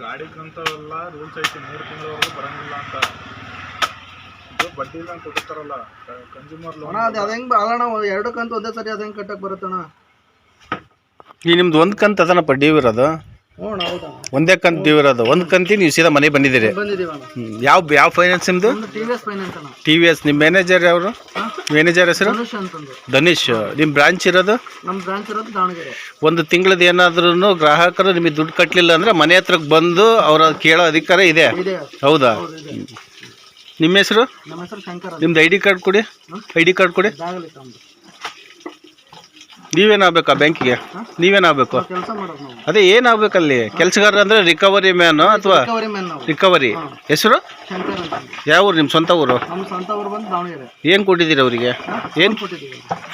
ಗಾಡಿ ಕಂತವೆಲ್ಲ ರೂಲ್ಸ್ ಐತಿ 3 ತಿಂಗಳವರೆಗೂ ಬರಂಗಿಲ್ಲ ಅಂತ. ಇದು ಬಡ್ಡಿ ಇಲ್ಲ ಅಂತ ಕೊಡ್ತಾರಲ್ಲ ಕನ್ಸ್ಯೂಮರ್ ಲೋನ್. ಅದು ಹೆಂಗ್ ಅಲ್ಲಣ್ಣ 2 ಕಂತು ಒಂದೇ ಸರಿ ಅದು ಹೆಂಗ್ ಕಟ್ಟಕ್ ಬರುತ್ತಣ್ಣ? ಈಗ ನಿಮ್ದು ಒಂದು ಕಂತು ಅದನಪ್ಪ ಡ್ಯೂ ಇರೋದು? ಒಂದೇ ಕಂತು ಡ್ಯೂ ಇರೋದು. ಒಂದು ಕಂತಿ ನೀವು ಸೀದಾ ಮನೆ ಬಂದಿದ್ದೀರಿ. ಯಾವ ಫೈನಾನ್ಸ್ ನಿಮ್ದು? T V S. ನಿಮ್ಮ ಮ್ಯಾನೇಜರ್ ಯಾರು? ಮ್ಯಾನೇಜರ್ ಹೆಸರು? ಧನುಷ್. ನಿಮ್ಮ ಬ್ರಾಂಚ್ ಇರೋದು? ಒಂದು ತಿಂಗಳದ ಏನಾದ್ರೂ ಗ್ರಾಹಕರು ನಿಮಗೆ ದುಡ್ಡು ಕಟ್ಟಲಿಲ್ಲ ಅಂದ್ರೆ ಮನೆ ಹತ್ರಕ್ಕೆ ಬಂದು ಅವ್ರ ಕೇಳೋ ಅಧಿಕಾರ ಇದೆ, ಹೌದಾ? ನಿಮ್ಮ ಹೆಸರು? ನಿಮ್ದು ಐ ಡಿ ಕಾರ್ಡ್ ಕೊಡಿ. ಐ ಡಿ ಕಾರ್ಡ್ ಕೊಡಿ. ನೀವೇನಾಗಬೇಕಾ ಬ್ಯಾಂಕಿಗೆ? ನೀವೇನಾಗಬೇಕು? ಅದೇ ಏನಾಗಬೇಕಲ್ಲಿ? ಕೆಲಸಗಾರ ಅಂದರೆ ರಿಕವರಿ ಮ್ಯಾನು ಅಥವಾ ರಿಕವರಿ? ಹೆಸರು ಯಾವ ಊರು? ನಿಮ್ಮ ಸ್ವಂತ ಊರು? ಏನು ಕೊಟ್ಟಿದ್ದೀರಿ ಅವರಿಗೆ? ಏನು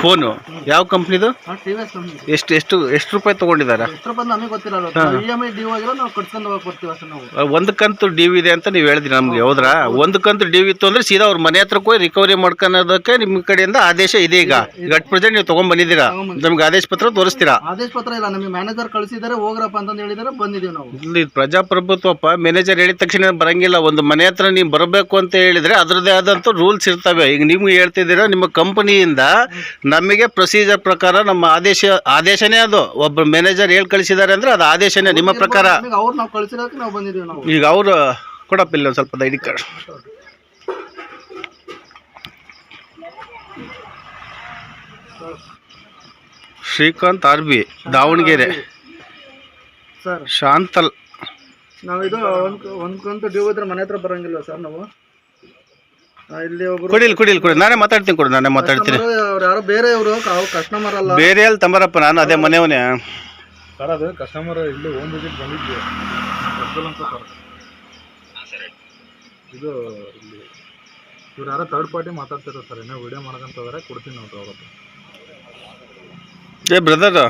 ಫೋನು? ಯಾವ ಕಂಪ್ನಿದು? ಎಷ್ಟು ಎಷ್ಟು ಎಷ್ಟು ರೂಪಾಯಿ ತೊಗೊಂಡಿದ್ದಾರೆ? ಒಂದು ಕಂತು ಡ್ಯೂ ಇದೆ ಅಂತ ನೀವು ಹೇಳಿದ್ರಿ ನಮಗೆ, ಹೌದ್ರಾ? ಒಂದು ಕಂತು ಡ್ಯೂ ಇತ್ತು ಅಂದರೆ ಸೀದಾ ಅವ್ರ ಮನೆ ಹತ್ರಕ್ಕೆ ಹೋಗಿ ರಿಕವರಿ ಮಾಡ್ಕೊಳೋದಕ್ಕೆ ನಿಮ್ಮ ಕಡೆಯಿಂದ ಆದೇಶ ಇದೆ. ಈಗ ಅಟ್ ಪ್ರೆಸೆಂಟ್ ನೀವು ತೊಗೊಂಡ್ಬಂದಿದ್ದೀರಾ, ನಮ್ಗೆ ಆದೇಶ ಪತ್ರ ತೋರಿಸ್ತೀರಾ? ಆದೇಶ ಪತ್ರ ಇಲ್ಲ, ನಮಗೆ ಮ್ಯಾನೇಜರ್ ಕಳಿಸಿದ್ದಾರೆ ಹೋಗ್ರಪ್ಪ ಅಂತ ಹೇಳಿದರೆ ಬಂದಿದ್ದೀವಿ ನಾವು. ಇಲ್ಲಿ ಪ್ರಜಾಪ್ರಭುತ್ವಪ್ಪ. ಮ್ಯಾನೇಜರ್ ಹೇಳಿದ ತಕ್ಷಣ ಬರಂಗಿಲ್ಲ. ಒಂದು ಮನೆ ಹತ್ರ ನೀವು ಬರಬೇಕು ಅಂತ ಹೇಳಿದರೆ ಅದರದ್ದೇ ಆದಂಥ ರೂಲ್ಸ್ ಇರ್ತವೆ. ಈಗ ನಿಮ್ಗೆ ಹೇಳ್ತಿದ್ದೀರಾ ನಿಮ್ಮ ಕಂಪನಿಯಿಂದ ನಮಗೆ ಪ್ರೊಸೀಜರ್ ಪ್ರಕಾರ ನಮ್ಮ ಆದೇಶನೇ ಅದು. ಒಬ್ಬ ಮ್ಯಾನೇಜರ್ ಹೇಳಿ ಕಳಿಸಿದ್ದಾರೆ ಅಂದರೆ ಅದು ಆದೇಶನೇ ನಿಮ್ಮ ಪ್ರಕಾರ. ಅವ್ರು ನಾವು ಕಳಿಸಿರೋದಕ್ಕೆ ನಾವು ಬಂದಿದ್ದೀವಿ ನಾವು. ಈಗ ಅವರು ಕೊಡಪ್ಪ ಇಲ್ಲ ಒಂದು ಸ್ವಲ್ಪ I D card. Srikanth R B, Davanagere. Sir Shantal. ನಾವು ಇದು ಒಂದು ಕಂತು ಡ್ಯೂ ಇದ್ರೆ ಮನೆ ಹತ್ರ ಬರಂಗಿಲ್ಲ ಸರ್ ನಾವು. ಇಲ್ಲಿ ಒಬ್ರು ಕೊಡಿ ನಾನೇ ಮಾತಾಡ್ತೀನಿ. ಕೊಡಿ ನಾನೇ ಮಾತಾಡ್ತೀನಿ. ಯಾರೋ ಬೇರೆ ಇವರು ಕಸ್ಟಮರ್ ಅಲ್ಲ. ಬೇರೆ ಎಲ್ಲಿ ತಂಬರಪ್ಪ, ನಾನು ಅದೇ ಮನೆಯವನೇ ಸರ್. ಅದು ಕಸ್ಟಮರ್ ಇಲ್ಲಿ ಹೋಮ್ ವಿಸಿಟ್ ಬಂದಿದ್ವಿ ಅಂತ ಸರ್. ಇದು ಇಲ್ಲಿ ಇವ್ರು ಯಾರೋ ಥರ್ಡ್ ಪಾರ್ಟಿ ಮಾತಾಡ್ತಿರೋ ಸರ್. ಇನ್ನೂ ವಿಡಿಯೋ ಮಾಡ್ಕೊಂತಂದ್ರೆ ಕೊಡ್ತೀನಿ ನೋಡ್ರಿ ಅವ್ರ ಹತ್ರ. ಏ ಬ್ರದರ್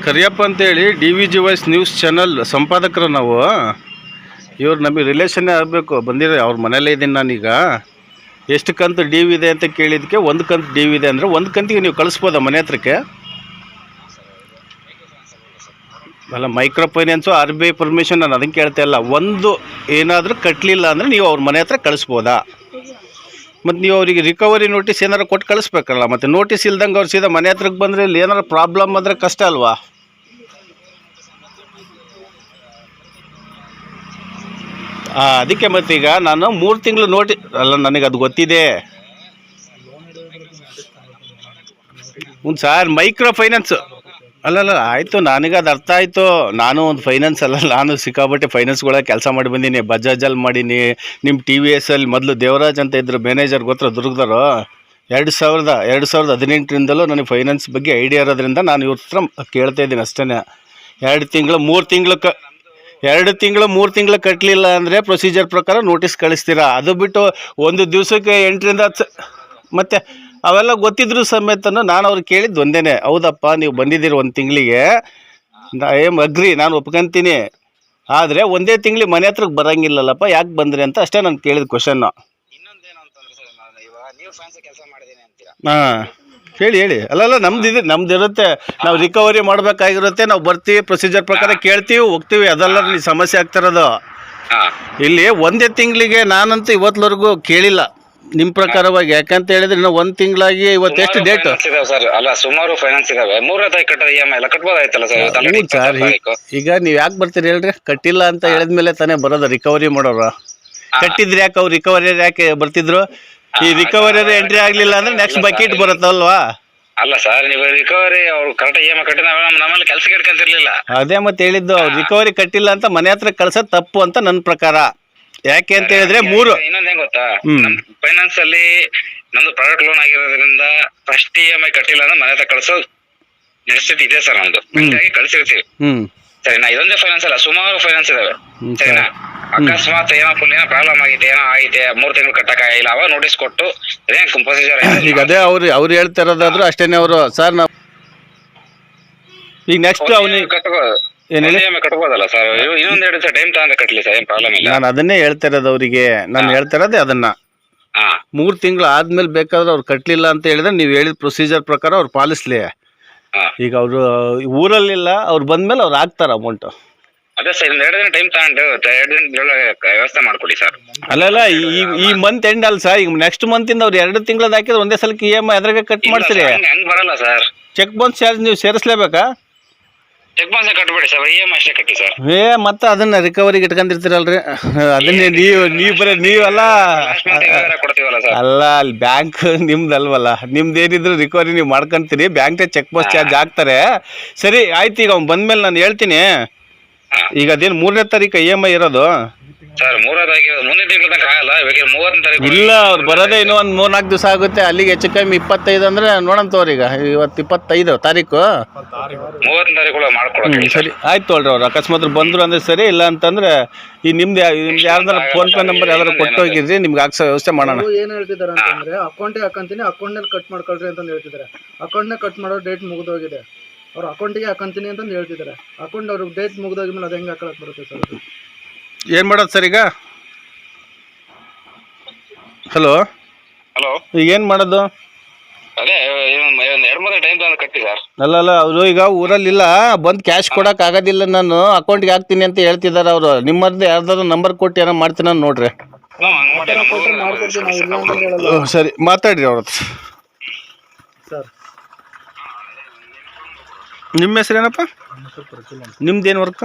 ಕರಿಯಪ್ಪ ಅಂತೇಳಿ DVG ವಾಯ್ಸ್ ನ್ಯೂಸ್ ಚಾನಲ್ ಸಂಪಾದಕರು ನಾವು. ಇವ್ರು ನಮಗೆ ರಿಲೇಷನ್ನೇ ಆಗಬೇಕು. ಬಂದಿರೋ ಅವ್ರ ಮನೇಲೇ ಇದ್ದೀನಿ ನಾನೀಗ. ಎಷ್ಟು ಕಂತು ಡ್ಯೂ ಇದೆ ಅಂತ ಕೇಳಿದ್ದಕ್ಕೆ ಒಂದು ಕಂತು ಡ್ಯೂ ಇದೆ ಅಂದರೆ ಒಂದು ಕಂತಿಗೆ ನೀವು ಕಳಿಸ್ಬೋದಾ ಮನೆ ಹತ್ರಕ್ಕೆ? ಅಲ್ಲ, ಮೈಕ್ರೋ ಫೈನಾನ್ಸು RBI ಪರ್ಮಿಷನ್ ನಾನು ಅದನ್ನು ಕೇಳ್ತಾ ಇಲ್ಲ. ಒಂದು ಏನಾದರೂ ಕಟ್ಟಲಿಲ್ಲ ಅಂದರೆ ನೀವು ಅವ್ರ ಮನೆ ಹತ್ರ ಕಳಿಸ್ಬೋದಾ? ಮತ್ತು ನೀವು ಅವರಿಗೆ ರಿಕವರಿ ನೋಟಿಸ್ ಏನಾರು ಕೊಟ್ಟು ಕಳಿಸ್ಬೇಕಲ್ಲ. ಮತ್ತು ನೋಟಿಸ್ ಇಲ್ದಂಗೆ ಅವ್ರು ಸೀದಾ ಮನೆ ಹತ್ರಕ್ಕೆ ಬಂದರೆ ಇಲ್ಲಿ ಏನಾರು ಪ್ರಾಬ್ಲಮ್ ಅಂದರೆ ಕಷ್ಟ ಅಲ್ವಾ? ಅದಕ್ಕೆ ಮತ್ತೀಗ ನಾನು 3 ತಿಂಗಳು ಅಲ್ಲ, ನನಗೆ ಅದು ಗೊತ್ತಿದೆ. ಸರ್ ಮೈಕ್ರೋ ಫೈನಾನ್ಸು ಅಲ್ಲಲ್ಲ, ಆಯಿತು, ನನಗೆ ಅದು ಅರ್ಥ ಆಯಿತು. ನಾನು ಒಂದು ಫೈನಾನ್ಸ್ ಅಲ್ಲ, ನಾನು ಸಿಕ್ಕಾಬಟ್ಟೆ ಫೈನಾನ್ಸ್ಗಳ ಕೆಲಸ ಮಾಡಿ ಬಂದೀನಿ. ಬಜಾಜಲ್ಲಿ ಮಾಡೀನಿ. ನಿಮ್ಮ TVS ಅಲ್ಲಿ ಮೊದಲು ದೇವರಾಜ್ ಅಂತ ಇದ್ರು ಮ್ಯಾನೇಜರ್, ಗೊತ್ತರ ದುರ್ಗದವರು. 2018ರಿಂದಲೂ ನನಗೆ ಫೈನಾನ್ಸ್ ಬಗ್ಗೆ ಐಡಿಯಾ ಇರೋದ್ರಿಂದ ನಾನು ಇವ್ರ ಹತ್ರ ಕೇಳ್ತಾ ಇದ್ದೀನಿ ಅಷ್ಟೇ. 2 ತಿಂಗಳು 3 ತಿಂಗಳು ಕಟ್ಟಲಿಲ್ಲ ಅಂದರೆ ಪ್ರೊಸೀಜರ್ ಪ್ರಕಾರ ನೋಟಿಸ್ ಕಳಿಸ್ತೀರಾ. ಅದು ಬಿಟ್ಟು ಒಂದು ದಿವಸಕ್ಕೆ 8ರಿಂದ 10 ಮತ್ತೆ ಅವೆಲ್ಲ ಗೊತ್ತಿದ್ರು ಸಮೇತನೂ ನಾನು ಅವ್ರಿಗೆ ಕೇಳಿದ್ದು ಒಂದೇ, ಹೌದಪ್ಪ ನೀವು ಬಂದಿದ್ದೀರಿ 1 ತಿಂಗಳಿಗೆ, ಅಗ್ರಿ, ನಾನು ಒಪ್ಕೊಂತೀನಿ. ಆದರೆ ಒಂದೇ ತಿಂಗಳಿಗೆ ಮನೆ ಹತ್ರಕ್ಕೆ ಬರೋಂಗಿಲ್ಲಲ್ಲಪ್ಪ, ಯಾಕೆ ಬಂದ್ರಿ ಅಂತ ಅಷ್ಟೇ ನಾನು ಕೇಳಿದ ಕ್ವಶನ್ನು. ಹಾಂ ಹೇಳಿ. ಅಲ್ಲಲ್ಲ, ನಮ್ದು ಇರುತ್ತೆ. ನಾವು ರಿಕವರಿ ಮಾಡಬೇಕಾಗಿರುತ್ತೆ. ನಾವು ಬರ್ತೀವಿ, ಪ್ರೊಸೀಜರ್ ಪ್ರಕಾರ ಕೇಳ್ತೀವಿ, ಹೋಗ್ತೀವಿ. ಅದೆಲ್ಲ ಸಮಸ್ಯೆ ಆಗ್ತಿರೋದು ಇಲ್ಲಿ. ಒಂದೇ ತಿಂಗಳಿಗೆ ನಾನಂತೂ ಇವತ್ತುವರೆಗೂ ಕೇಳಿಲ್ಲ ನಿಮ್ಮ ಪ್ರಕಾರವಾಗಿ. ಯಾಕಂತ ಹೇಳಿದ್ರೆ ಇನ್ನು 1 ತಿಂಗಳಾಗಿ ಇವತ್ತು ಎಷ್ಟು ಡೇಟ್ ಸರ್? ಅಲ್ಲ, ಸುಮಾರು ಫೈನಾನ್ಸ್ ಇದಾವೆ. 3 ಕಟ್ಟೋದು EMI ಎಲ್ಲ ಕಟ್ಬೋದಾಯ್ತಲ್ಲ ಸರ್? ಈಗ ನೀವು ಯಾಕೆ ಬರ್ತೀರಿ ಹೇಳ್ರಿ? ಕಟ್ಟಿಲ್ಲ ಅಂತ ಹೇಳಿದ್ಮೇಲೆ ತಾನೇ ಬರೋದು ರಿಕವರಿ ಮಾಡೋರು. ಕಟ್ಟಿದ್ರೆ ಯಾಕೆ ಅವ್ರು ರಿಕವರಿ ಯಾಕೆ ಬರ್ತಿದ್ರು? ಈ ರಿಕವರಿ ಎಂಟ್ರಿ ಆಗ್ಲಿಲ್ಲ ಅಂದ್ರೆ ನೆಕ್ಸ್ಟ್ ಬಕೆಟ್ ಬರುತ್ತಲ್ವಾ? ಅಲ್ಲ ಸರ್, ನೀವು ರಿಕವರಿ ಅವ್ರು ಕರೆಕ್ಟ್ EMI ಕಟ್ಟಿ ನಮ್ಮಲ್ಲಿ ಕೆಲಸಕ್ಕೆ ಇಟ್ಕೊಂತಿರ್ಲಿಲ್ಲ. ಅದೇ ಮತ್ತೆ ಹೇಳಿದ್ದು, ಅವ್ರು ರಿಕವರಿ ಕಟ್ಟಿಲ್ಲ ಅಂತ ಮನೆ ಹತ್ರ ಕಳ್ಸೋದು ತಪ್ಪು ಅಂತ ನನ್ನ ಪ್ರಕಾರ. ಯಾಕೆ ಅಂತ ಹೇಳಿದ್ರೆ ಇನ್ನೊಂದ್ ಹೆಂಗ್ ಗೊತ್ತಾ, ಫೈನಾನ್ಸ್ ಅಲ್ಲಿ ನಮ್ದು ಪ್ರೈವೇಟ್ ಲೋನ್ ಆಗಿರೋದ್ರಿಂದ ಫಸ್ಟ್ EMI ಕಟ್ಟಿಲ್ಲ ಅಂದ್ರೆ ಮನೆ ಹತ್ರ ಕಳ್ಸೋ ನೆಸೆಸಿಟಿ ಇದೆ ಸರ್ ನಮ್ದು. ಹೀಗಾಗಿ ಕಳ್ಸಿರ್ತೀವಿ. ಸರಿನಾ? ಇದೊಂದೇ ಫೈನಾನ್ಸ್ ಅಲ್ಲ, ಸುಮಾರು ಫೈನಾನ್ಸ್ ಇದಾವೆ. ಸರಿನಾ? ಅಕಸ್ಮಾತ್ ಏನೋ ಪ್ರಾಬ್ಲಮ್ ಆಗೈತೆ, 3 ತಿಂಗಳು ಕಟ್ಟಕ್ಕಾಗಿಲ್ಲ, ಅವಾಗ ನೋಟಿಸ್ ಕೊಟ್ಟು ಪ್ರೊಸೀಜರ್. ಈಗ ಅದೇ ಅವ್ರು ಹೇಳ್ತಾ ಇರೋದಾದ್ರು ಅಷ್ಟೇನೆ. ಅವರು ಸರ್ ನಾವು ಈಗ ನೆಕ್ಸ್ಟ್ ಅವನಿಗೆ ಕಟ್ಬೋದಲ್ಲ ಸರ್? ಇನ್ನೊಂದ್ 2 ದಿವಸ ಟೈಮ್ ತಗೊಂಡ್ರೆ ಕಟ್ಲಿ ಸರ್, ಏನ್ ಪ್ರಾಬ್ಲಮ್ ಇಲ್ಲ. ನಾನು ಅದನ್ನೇ ಹೇಳ್ತಾ ಇರೋದು ಅವರಿಗೆ. ನಾನು ಹೇಳ್ತಾ ಇರೋದೇ ಅದನ್ನ. 3 ತಿಂಗಳು ಆದ್ಮೇಲೆ ಬೇಕಾದ್ರೆ ಅವ್ರು ಕಟ್ಟಲಿಲ್ಲ ಅಂತ ಹೇಳಿದ್ರೆ ನೀವು ಹೇಳಿದ ಪ್ರೊಸೀಜರ್ ಪ್ರಕಾರ ಅವ್ರು ಪಾಲಿಸ್ಲಿ. ಈಗ ಅವರು ಊರಲ್ಲಿಲ್ಲ, ಅವ್ರು ಬಂದ್ಮೇಲೆ ಅವ್ರು ಹಾಕ್ತಾರೆ ಅಮೌಂಟು. ಅದೇ ಸರ್ ಇನ್ನೊಂದು 2 ದಿನ ಟೈಮ್ ತಗೊಂಡು 2 ದಿನದೊಳಗೆ ವ್ಯವಸ್ಥೆ ಮಾಡ್ಕೊಡಿ ಸರ್. ಅಲ್ಲಲ್ಲ ಈ ಮಂತ್ ಎಂಡ್ ಅಲ್ಲ ಸರ್, ಈಗ ನೆಕ್ಸ್ಟ್ ಮಂತಿಂದ ಅವ್ರು 2 ತಿಂಗಳದ್ದು ಹಾಕಿದ್ರೆ ಒಂದೇ ಸಲಕ್ಕೆ EMI ಅದ್ರಾಗೆ ಕಟ್ ಮಾಡ್ತೀರಿ. ಹಂಗೆ ಬರಲ್ಲ ಸರ್. ಚೆಕ್ ಬೌನ್ಸ್ ಚಾರ್ಜ್ ನೀವು ಸೇರಿಸ್ಲೇಬೇಕಾ? ಚೆಕ್ ಬೌನ್ಸ್ ಕಟ್ಬೇಡಿ ಸರ್, EMI ಅಷ್ಟೇ ಕಟ್ಟಿ ಸರ್. ಮತ್ತೆ ಅದನ್ನ ರಿಕವರಿಗೆ ಇಟ್ಕೊಂಡಿರ್ತೀರಲ್ರಿ, ಅದನ್ನೇ ನೀವು ಬರೀ ನೀವಲ್ಲ ಕೊಡ್ತೀವಲ್ಲ ಸರ್. ಅಲ್ಲ, ಅಲ್ಲಿ ಬ್ಯಾಂಕ್ ನಿಮ್ದಲ್ವಲ್ಲ, ನಿಮ್ದೇನಿದ್ರು ರಿಕವರಿ ನೀವು ಮಾಡ್ಕೊಂತೀರಿ, ಬ್ಯಾಂಕ್ ಚೆಕ್ ಬೌನ್ಸ್ ಚಾರ್ಜ್ ಹಾಕ್ತಾರೆ. ಸರಿ ಆಯ್ತು, ಈಗ ಅವ್ನು ಬಂದ್ಮೇಲೆ ನಾನು ಹೇಳ್ತೀನಿ. ಈಗ ಅದೇನು 3ನೇ ತಾರೀಕು EMI ಇರೋದು ಸರ್? 3ನೇ ತಿಂಗಳ ತನಕ ಆಗಲ್ಲ, ಬೇಕಾದ್ರೆ 30ನೇ ತಾರೀಕು. ಇಲ್ಲ, ಅವ್ರು ಬರೋದೇ ಇನ್ನೂ ಒಂದು 3-4 ದಿವಸ ಆಗುತ್ತೆ. ಅಲ್ಲಿಗೆ ಹೆಚ್ಚು ಕಮ್ಮಿ 25 ಅಂದರೆ ನೋಡಂತವ್ರಿ. ಈಗ ಇವತ್ತು 25 ತಾರೀಕು, 30ನೇ ತಾರೀಕು ಮಾಡ್ಕೊಡೋದು. ಸರಿ ಆಯ್ತು ತೊಗೊಳ್ರಿ. ಅವ್ರು ಅಕಸ್ಮಾತ್ ಬಂದ್ರು ಅಂದ್ರೆ ಸರಿ, ಇಲ್ಲ ಅಂತಂದ್ರೆ ಈ ನಿಮ್ದು ಯಾರ್ದಾರ ಫೋನ್ ಪೇ ನಂಬರ್ ಯಾವ್ದಾರು ಕೊಟ್ಟು ಹೋಗಿದ್ರಿ, ನಿಮ್ಗೆ ಹಾಕ್ಸೋ ವ್ಯವಸ್ಥೆ ಮಾಡೋಣ. ಏನ್ ಹೇಳ್ತಿದಾರೆ ಅಂತಂದ್ರೆ ಅಕೌಂಟಿಗೆ ಹಾಕಂತೀನಿ, ಅಕೌಂಟ್ನಲ್ಲಿ ಕಟ್ ಮಾಡ್ಕೊಳ್ರಿ ಅಂತ ಹೇಳ್ತಿದ್ದಾರೆ. ಅಕೌಂಟ್ನ ಕಟ್ ಮಾಡೋ ಡೇಟ್ ಮುಗಿದೋಗಿದೆ, ಅವ್ರು ಅಕೌಂಟಿಗೆ ಹಾಕಂತೀನಿ ಅಂತ ಹೇಳ್ತಿದ್ದಾರೆ. ಅಕೌಂಟ್ ಅವ್ರ ಡೇಟ್ ಮುಗಿದೋಗಿದ್ಮೇಲೆ ಅದು ಹೆಂಗೆ ಹಾಕೊಳಕ್ ಬರುತ್ತೆ ಸರ್? ಏನು ಮಾಡೋದು ಸರ್ ಈಗ? ಹಲೋ ಹಲೋ, ಈಗ ಏನು ಮಾಡೋದು? ಅದೇ 2-3 ಟೈಮ್ ತಗೊಂಡು ಕಟ್ಟಿ ಸರ್. ಅಲ್ಲ ಅವರು ಈಗ ಊರಲ್ಲಿಲ್ಲ, ಬಂದು ಕ್ಯಾಶ್ ಕೊಡೋಕೆ ಆಗೋದಿಲ್ಲ, ನಾನು ಅಕೌಂಟ್ಗೆ ಹಾಕ್ತೀನಿ ಅಂತ ಹೇಳ್ತಿದ್ದಾರೆ ಅವರು. ನಿಮ್ಮದ್ದು ಯಾರ್ದಾದ್ರು ನಂಬರ್ ಕೊಟ್ಟು ಏನೋ ಮಾಡ್ತೀನಿ ಅಂತ ನೋಡ್ರಿ. ಸರಿ ಮಾತಾಡ್ರಿ ಅವ್ರ ಹತ್ರ. ಸರ್ ನಿಮ್ಮ ಹೆಸರೇನಪ್ಪ? ನಿಮ್ದೇನು ವರ್ಕ್?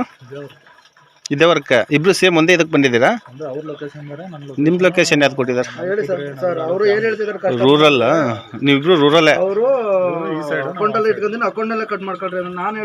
ಇದೇ ವರ್ಕ್. ಇಬ್ರು ಸೇಮ್ ಒಂದೇ ಇದಕ್ಕೆ ಬಂದಿದ್ದೀರಾ? ಅವ್ರ ಲೊಕೇಶನ್ ಬೇರೆ, ನಿಮ್ಮ ಲೊಕೇಶನ್ ಯಾವ್ದು ಕೊಟ್ಟಿದ್ದಾರೆ? ಹೇಳಿ ಸರ್. ಸರ್ ಅವರು ಏನು ಹೇಳ್ತಿದ್ದಾರೆ? ರೂರಲ್? ನೀವಿಬ್ರು ರೂರಲ್ಲೇ? ಅವರು ಅಕೌಂಟಲ್ಲಿ ಇಟ್ಕೊಂತೀನಿ, ಅಕೌಂಟ್ನಲ್ಲೇ ಕಟ್ ಮಾಡ್ಕೊಳ್ರಿ. ನಾನು